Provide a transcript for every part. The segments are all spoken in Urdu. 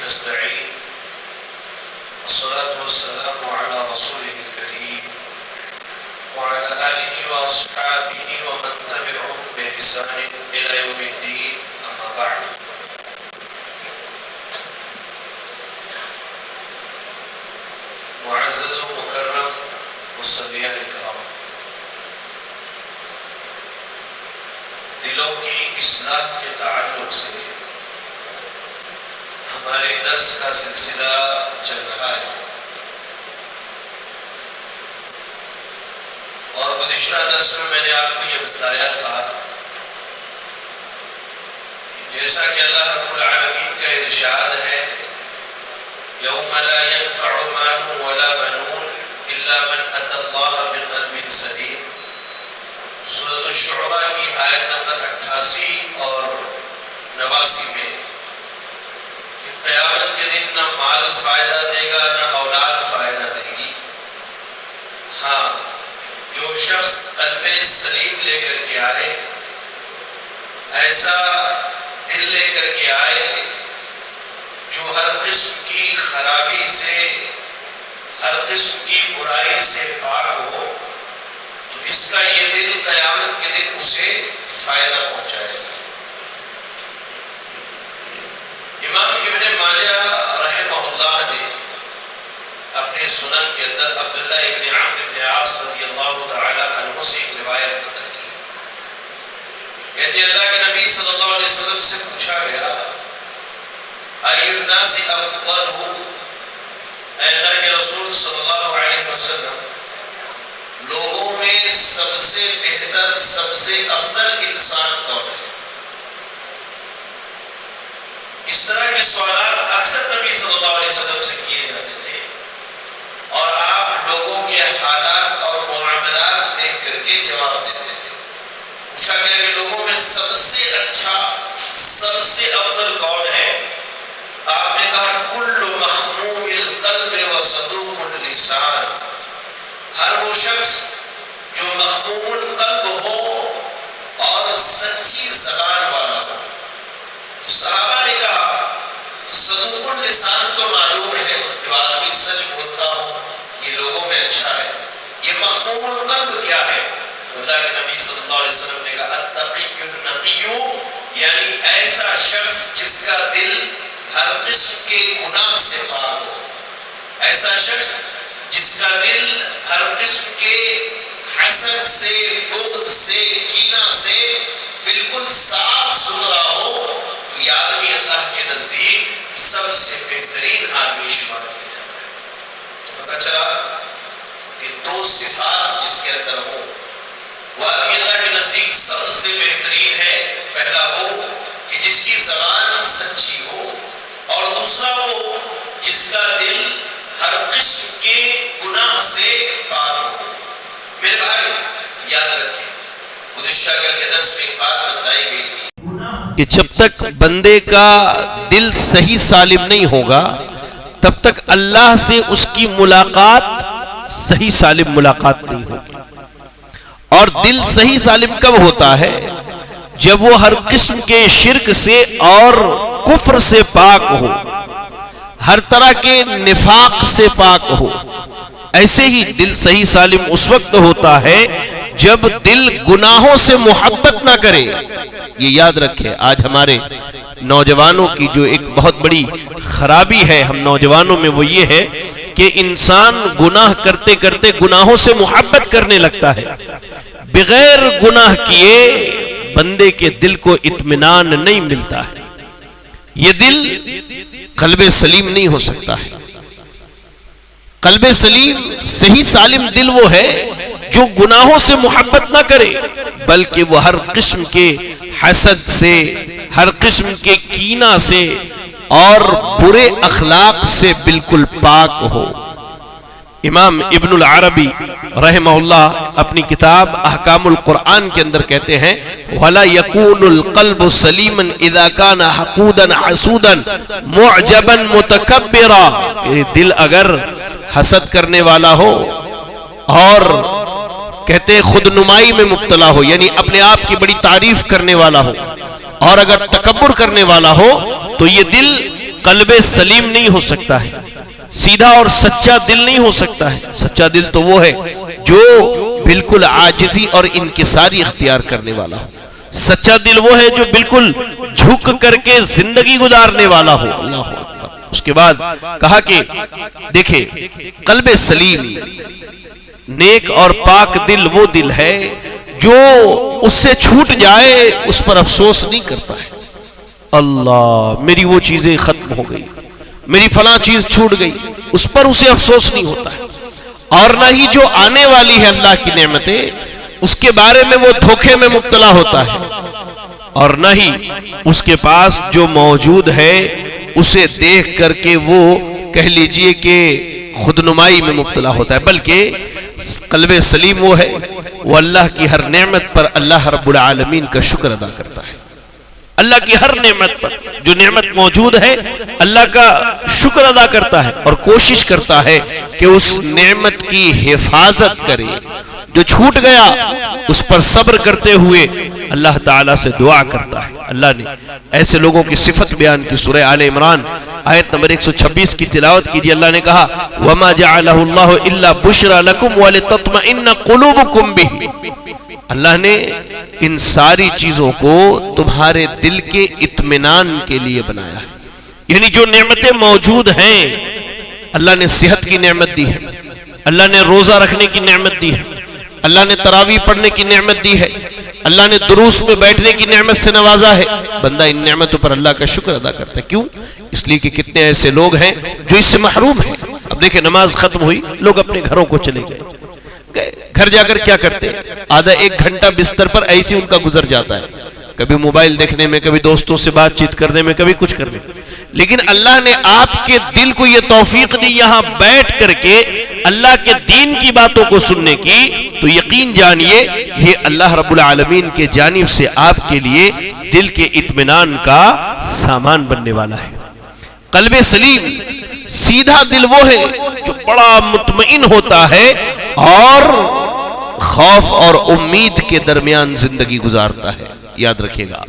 نستعين والصلاة والسلام على رسوله الكريم وعلى آله وأصحابه ومن تبعهم بإحسان إلى يوم الدين أما بعد معزز و مکرم مصلیان کرام، دلوں کی اصلاح کے تعلق سے ہمارے درس کا سلسلہ چل رہا ہے، اور گزشتہ درس میں میں نے آپ کو یہ بتایا تھا کہ جیسا کہ اللہ رب العالمین کا ارشاد ہے یوم لا ينفع مال ولا بنون الا من اتى الله بقلب سلیم، سورۃ الشعراء کی آیت نمبر 88 اور 89 میں کہ قیامت کے دن نہ مال فائدہ دے گا نہ اولاد فائدہ دے گی، ہاں جو شخص قلب سلیم لے کر کے آئے، ایسا دل لے کر کے آئے جو ہر قسم کی خرابی سے، ہر قسم کی برائی سے پاک ہو، تو اس کا یہ دل قیامت کے دن اسے فائدہ پہنچائے گا۔ امام ابن ماجہ رحمہ اللہ نے اپنے سنن کے اندر عبداللہ ابن عمرو ابن عاص رضی اللہ تعالی عنہ سے ایک روایت نقل کی، کہتے ہیں اللہ کے نبی صلی اللہ علیہ وسلم سے پوچھا گیا ای الناس افضل، اے اللہ کے رسول صلی اللہ علیہ وسلم لوگوں میں سب سے بہتر، سب سے افضل انسان کون ہے؟ اس طرح کے سوالات اکثر نبی صلی اللہ علیہ وسلم سے کیے جاتے تھے، اور آپ لوگوں کے حالات اور معاملات دیکھ کر کے جواب دیتے تھے۔ پوچھا گیا کہ لوگوں میں سب سے اچھا، سب سے افضل کون ہے؟ آپ نے کہا کل مخموم القلب و صدوق اللسان، ہر وہ شخص جو مخموم القلب ہو اور سچی زبان والا ہو۔ صحابہ نے کہا صدوق اللسان تو معلوم ہے، جو آدمی سچ بولتا ہو یہ لوگوں میں اچھا ہے، یہ مخموم القلب کیا ہے؟ اللہ کے نبی صلی اللہ علیہ وسلم نے کہا التقی النقی، یعنی ایسا شخص جس کا دل ہر قسم کے گناہ سے پاک ہو، ایسا شخص جس کا دل ہر قسم کے حسد سے، بغض سے، کینہ سے بالکل صاف ستھرا ہو، تو یہ آدمی اللہ کے نزدیک سب سے بہترین آدمی شمار کیا جاتا ہے۔ تو پتہ چلا کہ دو صفات جس کے اندر ہو وہ آدمی اللہ کے نزدیک سب سے بہترین ہے۔ پہلا وہ کہ جس کی زبان سچی ہو، اور دوسرا وہ جس کا دل ہر قسم کے گناہ سے پاک ہو۔ میرے بھائی یاد رکھیں، گزشتہ کل کے درس میں ایک بات بتائی گئی تھی کہ جب تک بندے کا دل صحیح سالم نہیں ہوگا تب تک اللہ سے اس کی ملاقات صحیح سالم ملاقات نہیں ہوگی۔ اور دل صحیح سالم کب ہوتا ہے؟ جب وہ ہر قسم کے شرک سے اور کفر سے پاک ہو، ہر طرح کے نفاق سے پاک ہو۔ ایسے ہی دل صحیح سالم اس وقت ہوتا ہے جب دل گناہوں سے محبت نہ کرے۔ یہ یاد رکھیں، آج ہمارے نوجوانوں کی جو ایک بہت بڑی خرابی ہے ہم نوجوانوں میں، وہ یہ ہے کہ انسان گناہ کرتے کرتے گناہوں سے محبت کرنے لگتا ہے۔ بغیر گناہ کیے بندے کے دل کو اطمینان نہیں ملتا ہے۔ یہ دل قلب سلیم نہیں ہو سکتا ہے۔ قلب سلیم، صحیح سالم دل وہ ہے جو گناہوں سے محبت نہ کرے، بلکہ وہ ہر قسم کے حسد سے، ہر قسم کے کینہ سے اور برے اخلاق سے بالکل پاک ہو۔ امام ابن العربی رحمہ اللہ اپنی کتاب احکام القرآن کے اندر کہتے ہیں وَلَا يَكُونُ الْقَلْبُ سَلِيمًا إِذَا كَانَ حَقُودًا حَسُودًا مُعْجَبًا مُتَكَبِّرًا، کہ دل اگر حسد کرنے والا ہو اور کہتے خود نمائی میں مبتلا ہو، یعنی اپنے آپ کی بڑی تعریف کرنے والا ہو، اور اگر تکبر کرنے والا ہو تو یہ دل قلب سلیم نہیں ہو سکتا ہے، سیدھا اور سچا دل نہیں ہو سکتا ہے۔ سچا دل تو وہ ہے جو بالکل عاجزی اور انکساری اختیار کرنے والا ہو، سچا دل وہ ہے جو بالکل جھک کر کے زندگی گزارنے والا ہو۔ اللہ اکبر۔ اس کے بعد کہا کہ دیکھیں قلب سلیم، نیک اور پاک دل وہ دل ہے جو اس سے چھوٹ جائے اس پر افسوس نہیں کرتا ہے۔ اللہ میری وہ چیزیں ختم ہو گئی، میری فلاں چیز چھوٹ گئی، اس پر اسے افسوس نہیں ہوتا ہے۔ اور نہ ہی جو آنے والی ہے اللہ کی نعمتیں اس کے بارے میں وہ دھوکے میں مبتلا ہوتا ہے، اور نہ ہی اس کے پاس جو موجود ہے اسے دیکھ کر کے وہ کہہ لیجئے کہ خودنمائی میں مبتلا ہوتا ہے، بلکہ قلب سلیم وہ ہے وہ اللہ کی ہر نعمت پر اللہ رب العالمین کا شکر ادا کرتا ہے۔ اللہ کی ہر نعمت پر جو نعمت موجود ہے اللہ کا شکر ادا کرتا ہے اور کوشش کرتا ہے کہ اس نعمت کی حفاظت کرے۔ جو چھوٹ گیا اس پر صبر کرتے ہوئے اللہ تعالیٰ سے دعا کرتا ہے۔ اللہ نے ایسے لوگوں کی صفت بیان کی، سورہ آل عمران آیت نمبر 126 کی تلاوت کیجیے۔ اللہ نے کہا وَمَا جَعَلَهُ اللَّهُ إِلَّا بُشْرَى لَكُمْ وَلِتَطْمَئِنَّ قُلُوبُكُمْ بِهِ۔ اللہ نے ان ساری چیزوں کو تمہارے دل کے اطمینان کے لیے بنایا ہے، یعنی جو نعمتیں موجود ہیں، اللہ نے صحت کی نعمت دی ہے، اللہ نے روزہ رکھنے کی نعمت دی ہے، اللہ نے تراویح پڑھنے کی نعمت دی ہے، اللہ نے دروس میں بیٹھنے کی نعمت سے نوازا ہے۔ بندہ ان نعمتوں پر اللہ کا شکر ادا کرتا ہے، کیوں؟ اس لیے کہ کتنے ایسے لوگ ہیں جو اس سے محروم ہیں۔ اب دیکھیں نماز ختم ہوئی، لوگ اپنے گھروں کو چلے گئے، گھر جا کر کیا کرتے ہیں؟ آدھا ایک گھنٹہ بستر پر ایسے ان کا گزر جاتا ہے، کبھی موبائل دیکھنے میں، کبھی دوستوں سے بات چیت کرنے میں، کبھی کچھ کرنے میں۔ لیکن اللہ نے آپ کے دل کو یہ توفیق دی یہاں بیٹھ کر کے اللہ کے دین کی باتوں کو سننے کی، تو یقین جانیے یہ اللہ رب العالمین کے جانب سے آپ کے لیے دل کے اطمینان کا سامان بننے والا ہے۔ قلب سلیم، سیدھا دل وہ ہے جو بڑا مطمئن ہوتا ہے اور خوف اور امید کے درمیان زندگی گزارتا ہے۔ یاد رکھیے گا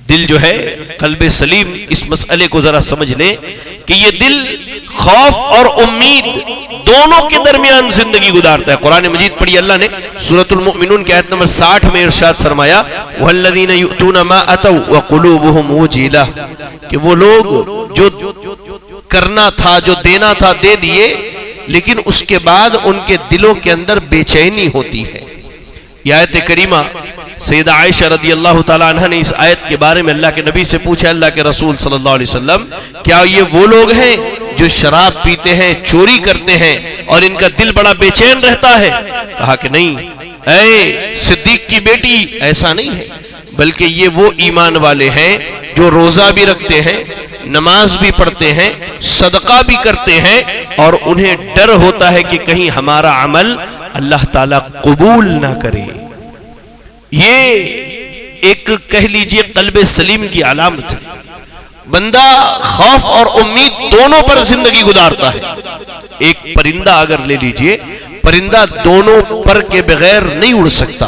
دل جو ہے قلب سلیم، اس مسئلے کو ذرا سمجھ لیں کہ یہ دل خوف اور امید دونوں کے درمیان زندگی گزارتا ہے۔ قرآن مجید پڑھی اللہ نے سورۃ المؤمنون کی آیت نمبر 60 میں ارشاد فرمایا وَالَّذِينَ يُؤْتُونَ مَا أَتَوْا وَقُلُوبُهُمْ وَجِلَةٌ، کہ وہ لوگ جو کرنا تھا، جو دینا تھا دے دیے، لیکن اس کے بعد ان کے دلوں کے اندر بے چینی ہوتی ہے۔ یہ آیت کریمہ سیدہ عائشہ رضی اللہ تعالیٰ عنہ نے اس آیت کے بارے میں اللہ کے نبی سے پوچھا، اللہ کے رسول صلی اللہ علیہ وسلم کیا یہ وہ لوگ ہیں جو شراب پیتے ہیں، چوری کرتے ہیں اور ان کا دل بڑا بے چین رہتا ہے؟ کہا کہ نہیں اے صدیق کی بیٹی، ایسا نہیں ہے، بلکہ یہ وہ ایمان والے ہیں جو روزہ بھی رکھتے ہیں، نماز بھی پڑھتے ہیں، صدقہ بھی کرتے ہیں، اور انہیں ڈر ہوتا ہے کہ کہیں ہمارا عمل اللہ تعالیٰ قبول نہ کرے۔ یہ ایک کہہ لیجئے قلب سلیم کی علامت ہے۔ بندہ خوف اور امید دونوں پر زندگی گزارتا ہے۔ ایک پرندہ اگر لے لیجئے، پرندہ دونوں پر کے بغیر نہیں اڑ سکتا،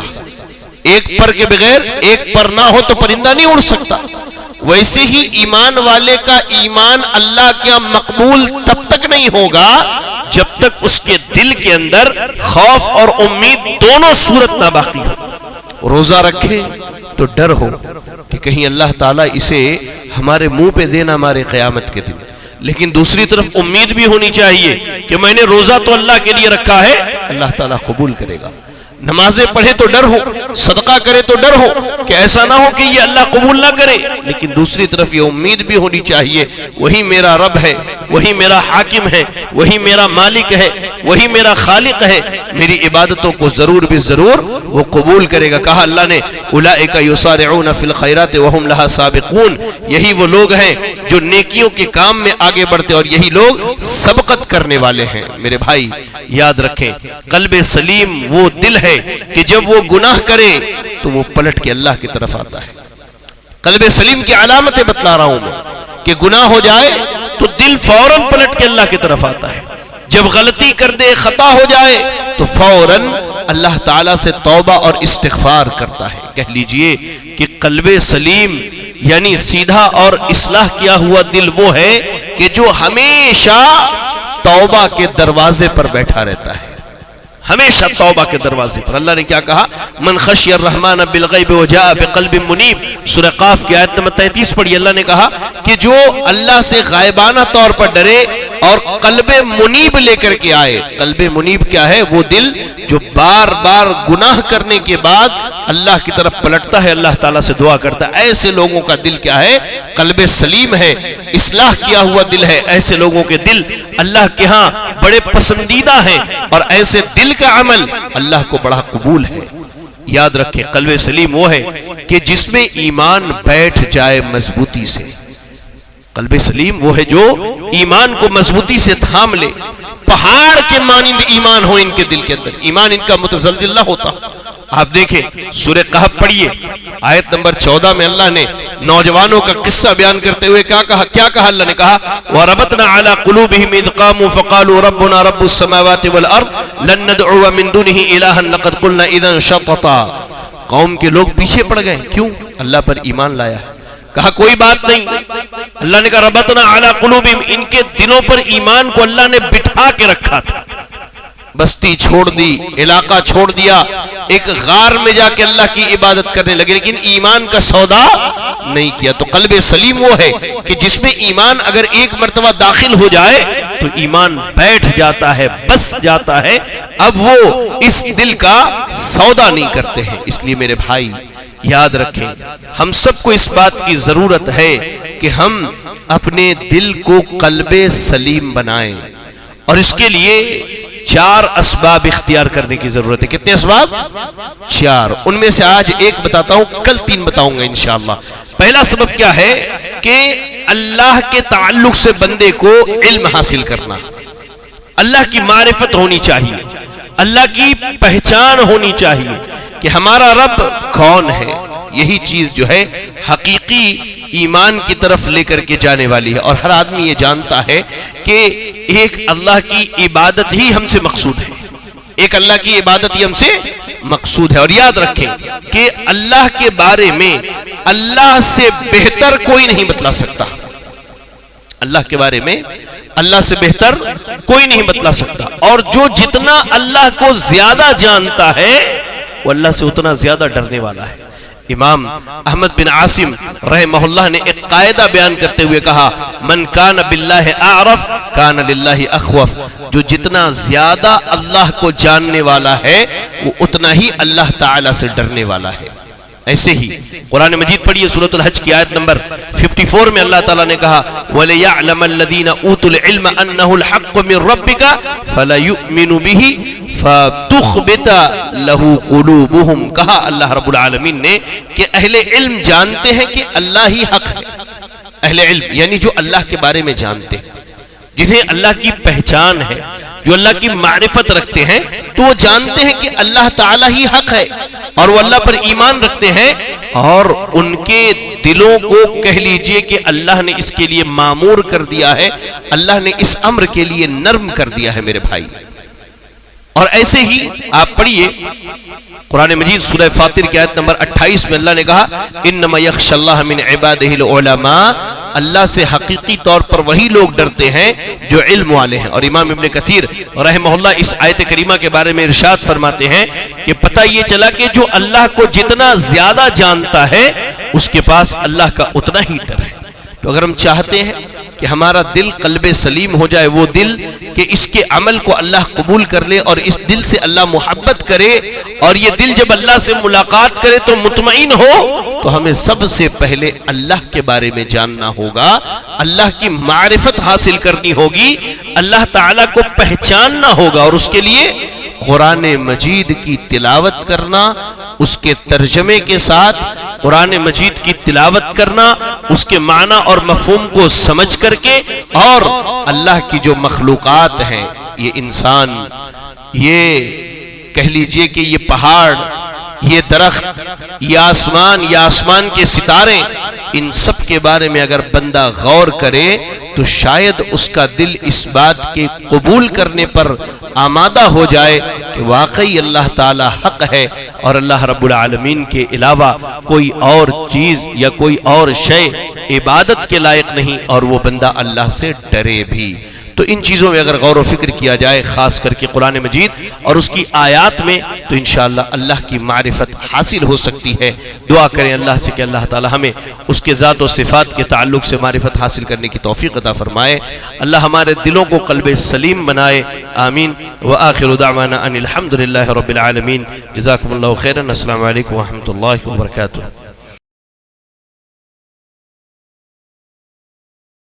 ایک پر کے بغیر، ایک پر نہ ہو تو پرندہ نہیں اڑ سکتا۔ ویسے ہی ایمان والے کا ایمان اللہ کا مقبول تب تک نہیں ہوگا جب تک اس کے دل کے اندر خوف اور امید دونوں صورت نہ باقی ہو۔ روزہ رکھے تو ڈر ہو کہ کہیں اللہ تعالیٰ اسے ہمارے منہ پہ دینا ہمارے قیامت کے دن، لیکن دوسری طرف امید بھی ہونی چاہیے کہ میں نے روزہ تو اللہ کے لیے رکھا ہے، اللہ تعالیٰ قبول کرے گا۔ نمازیں پڑھے تو ڈر ہو، صدقہ کرے تو ڈر ہو کہ ایسا نہ ہو کہ یہ اللہ قبول نہ کرے، لیکن دوسری طرف یہ امید بھی ہونی چاہیے وہی میرا رب ہے، وہی میرا حاکم ہے، وہی میرا مالک ہے، وہی میرا خالق ہے، میری عبادتوں کو ضرور بھی ضرور وہ قبول کرے گا۔ کہا اللہ نے اولئک یسارعون فی الخیرات وہم لہا سابقون، یہی وہ لوگ ہیں جو نیکیوں کے کام میں آگے بڑھتے اور یہی لوگ سبقت کرنے والے ہیں۔ میرے بھائی یاد رکھیں قلب سلیم وہ دل ہے کہ جب وہ گناہ کرے تو وہ پلٹ کے اللہ کی طرف آتا ہے۔ قلب سلیم کی علامتیں بتلا رہا ہوں میں کہ گناہ ہو جائے تو دل فوراً پلٹ کے اللہ کی طرف آتا ہے، جب غلطی کر دے، خطا ہو جائے تو فوراً اللہ تعالیٰ سے توبہ اور استغفار کرتا ہے۔ کہہ لیجئے کہ قلب سلیم یعنی سیدھا اور اصلاح کیا ہوا دل وہ ہے کہ جو ہمیشہ توبہ کے دروازے پر بیٹھا رہتا ہے، ہمیشہ توبہ کے دروازے پر۔ اللہ نے کیا کہا؟ من خشی الرحمن بالغیب وجاء بقلب منیب، سورہ قاف کی آیت نمبر 33 پڑھی۔ اللہ نے کہا کہ جو اللہ سے غائبانہ طور پر ڈرے اور قلب منیب لے کر کے آئے۔ قلب منیب کیا ہے؟ وہ دل جو بار بار گناہ کرنے کے بعد اللہ کی طرف پلٹتا ہے، اللہ تعالیٰ سے دعا کرتا ہے۔ ایسے لوگوں کا دل کیا ہے؟ قلب سلیم ہے، اصلاح کیا ہوا دل ہے۔ ایسے لوگوں کے دل اللہ کے ہاں بڑے پسندیدہ ہیں، اور ایسے دل کا عمل اللہ کو بڑا قبول ہے۔ یاد رکھیں، قلب سلیم وہ ہے کہ جس میں ایمان بیٹھ جائے مضبوطی سے۔ قلب سلیم وہ ہے جو ایمان کو مضبوطی سے تھام لے۔ پہاڑ کے مانند ایمان ہو ان کے دل کے اندر، ایمان ان کا متزلزل نہ ہوتا۔ آپ دیکھیں سورہ کہف پڑھیے، آیت نمبر 14 میں اللہ نے نوجوانوں کا قصہ بیان کرتے ہوئے کیا کہا؟ اللہ نے کہا وَرَبَطْنَا عَلَىٰ قُلُوبِهِمْ إِذْ قَامُوا فَقَالُوا رَبُّنَا رَبُّ السَّمَاوَاتِ وَالْأَرْضِ لَن نَّدْعُوَ مِن دُونِهِ إِلَٰهًا لَقَدْ قُلْنَا إِذًا شَطَطًا۔ قوم کے لوگ پیچھے پڑ گئے، کیوں؟ اللہ پر ایمان لایا ہے۔ کہا کوئی بات نہیں، اللہ نے کہا ربطنا علی قلوبہم، ان کے دلوں پر ایمان کو اللہ نے بٹھا کے رکھا تھا۔ بستی چھوڑ دی، علاقہ چھوڑ دیا، ایک غار میں جا کے اللہ کی عبادت کرنے لگے، لیکن ایمان کا سودا نہیں کیا۔ تو قلب سلیم وہ ہے کہ جس میں ایمان اگر ایک مرتبہ داخل ہو جائے تو ایمان بیٹھ جاتا ہے، بس جاتا ہے، اب وہ اس دل کا سودا نہیں کرتے ہیں۔ اس لیے میرے بھائی یاد رکھیں، ہم سب کو اس بات کی ضرورت ہے کہ ہم اپنے دل کو قلب سلیم بنائیں، اور اس کے لیے 4 اسباب اختیار کرنے کی ضرورت ہے۔ کتنے اسباب؟ 4۔ ان میں سے آج ایک بتاتا ہوں، کل 3 بتاؤں گا انشاءاللہ۔ پہلا سبب کیا ہے کہ اللہ کے تعلق سے بندے کو علم حاصل کرنا، اللہ کی معرفت ہونی چاہیے، اللہ کی پہچان ہونی چاہیے کہ ہمارا رب کون ہے۔ یہی چیز جو ہے حقیقی ایمان کی طرف لے کر کے جانے والی ہے، اور ہر آدمی یہ جانتا ہے کہ ایک اللہ کی عبادت ہی ہم سے مقصود ہے، ایک اللہ کی عبادت ہی ہم سے مقصود ہے۔ اور یاد رکھیں کہ اللہ کے بارے میں اللہ سے بہتر کوئی نہیں بتلا سکتا، اللہ کے بارے میں اللہ سے بہتر کوئی نہیں بتلا سکتا، اور جو جتنا اللہ کو زیادہ جانتا ہے وہ اللہ سے اتنا زیادہ ڈرنے والا ہے۔ امام احمد بن عاصم رحمہ اللہ نے ایک قاعدہ بیان کرتے ہوئے کہا من کان باللہ اعرف کان للہ اخوف، جو جتنا زیادہ اللہ کو جاننے والا ہے وہ اتنا ہی اللہ تعالی سے ڈرنے والا ہے۔ ایسے ہی قرآن مجید پڑھیے، سورۃ الحج کی آیت نمبر 54 میں اللہ تعالیٰ نے کہا وَلِيَعْلَمَ الَّذِينَ أُوتُوا الْعِلْمَ أَنَّهُ الْحَقُّ مِن رَبِّكَ فَلَا يُؤْمِنُ بِهِ فَتُخْبِتَ لَهُ قُلُوبُهُمْ۔ کہا اللہ رب العالمین نے کہ اہل علم جانتے ہیں کہ اللہ ہی حق ہے۔ اہل علم یعنی جو اللہ کے بارے میں جانتے ہیں، جنہیں اللہ کی پہچان ہے، جو اللہ کی معرفت رکھتے ہیں، تو وہ جانتے ہیں کہ اللہ تعالیٰ ہی حق ہے، اور وہ اللہ پر ایمان رکھتے ہیں، اور ان کے دلوں کو کہہ لیجئے کہ اللہ نے اس کے لیے مامور کر دیا ہے، اللہ نے اس امر کے لیے نرم کر دیا ہے میرے بھائی۔ اور ایسے ہی آپ پڑھیے قرآن مجید سورہ فاطر کی آیت نمبر 28 میں اللہ نے کہا انما یخشی اللہ من عبادہ العلماء، اللہ سے حقیقی طور پر وہی لوگ ڈرتے ہیں جو علم والے ہیں۔ اور امام ابن کثیر رحمہ اللہ اس آیت کریمہ کے بارے میں ارشاد فرماتے ہیں کہ پتہ یہ چلا کہ جو اللہ کو جتنا زیادہ جانتا ہے اس کے پاس اللہ کا اتنا ہی ڈر ہے۔ تو اگر ہم چاہتے ہیں کہ ہمارا دل قلب سلیم ہو جائے، وہ دل کہ اس کے عمل کو اللہ قبول کر لے اور اس دل سے اللہ محبت کرے، اور یہ دل جب اللہ سے ملاقات کرے تو مطمئن ہو، تو ہمیں سب سے پہلے اللہ کے بارے میں جاننا ہوگا، اللہ کی معرفت حاصل کرنی ہوگی، اللہ تعالیٰ کو پہچاننا ہوگا، اور اس کے لیے قرآن مجید کی تلاوت کرنا، اس کے ترجمے کے ساتھ قرآن مجید کی تلاوت کرنا، اس کے معنی اور مفہوم کو سمجھ کر کے، اور اللہ کی جو مخلوقات ہیں، یہ انسان، یہ کہہ لیجئے کہ یہ پہاڑ، یہ درخت، یہ آسمان کے ستارے، ان سب کے بارے میں اگر بندہ غور کرے تو شاید اس کا دل اس بات کے قبول کرنے پر آمادہ ہو جائے کہ واقعی اللہ تعالی حق ہے اور اللہ رب العالمین کے علاوہ کوئی اور چیز یا کوئی اور شے عبادت کے لائق نہیں، اور وہ بندہ اللہ سے ڈرے بھی۔ تو ان چیزوں میں اگر غور و فکر کیا جائے، خاص کر کے قرآن مجید اور اس کی آیات میں، تو انشاءاللہ اللہ کی معرفت حاصل ہو سکتی ہے۔ دعا کریں اللہ سے کہ اللہ تعالی ہمیں اس کے ذات و صفات کے تعلق سے معرفت حاصل کرنے کی توفیق عطا فرمائے۔ اللہ ہمارے دلوں کو قلب سلیم بنائے، آمین۔ وآخر دعوانا ان الحمد للہ رب العالمین۔ جزاکم اللہ خیرا۔ السلام علیکم ورحمۃ اللہ وبرکاتہ۔